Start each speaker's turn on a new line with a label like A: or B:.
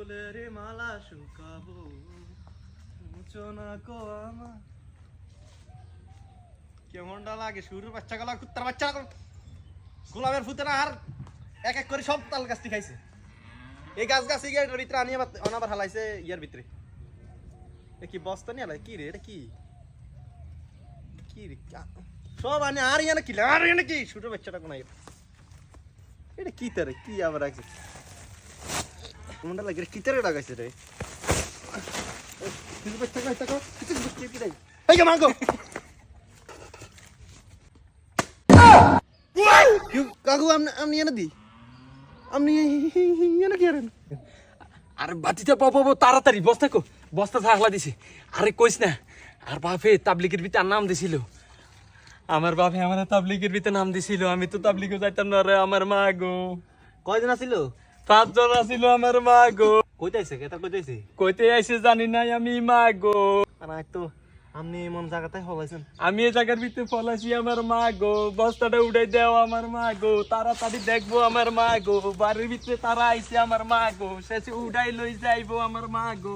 A: ফুলের মালা শুকাবো সূচনা কো আমার কেমনটা লাগে শুরুর বাচ্চা গলা কুত্তার বাচ্চা গোলামের ফুতেরা আর এক এক করে সব তাল গাছটি খাইছে এই গাছ গাছ এর ভিতরে আনিয়ে অনাবার হালাইছে ইয়ার ভিতরে এ কি বস্তা নিয়ে হালাই কি রে এটা কি কি রে সব আনে আর ইয়ানে কি আর ইয়ানে কি শুরুর বাচ্চাটা কোন এটা কি তারে কি আবার আছে কোনটা লাগে কি তারে লাগাইছে রে শুরুর বাচ্চা কই তাকো কিছু বুঝতে কি রে এই মাগো কাকু আপনি এনে দি আপনি এনে কি আরেন
B: আরে বাতিটা পাবো তাড়াতাড়ি বস্তা থাকলা দিছে আরে কইস না আর বাপে তাবলিগের ভিতরে নাম দিছিল আমার বাপে আমার তাবলিগের ভিতরে নাম দিছিল আমি তো তাবলিগে যাইতাম না রে আমার মা গো
A: কয়জন আছিল
B: 5 জন আছিল আমার মা গো
A: কইতে আইছে কেতা কইতে আইছে
B: কইতে আইছে জানি নাই আমি মা গো
A: আর আজ তো আপনি এমন জায়গাতে হলাইছেন
B: আমি এই জায়গার ভিতরে ফলাইছি আমার মা গো বস্তাটা উঠাই দাও আমার মা গো তাড়াতাড়ি দেখবো আমার মা গো বাড়ির ভিতরে তারা আইছে আমার মা গো শেষে উঠাই লই যাইবো আমার মা গো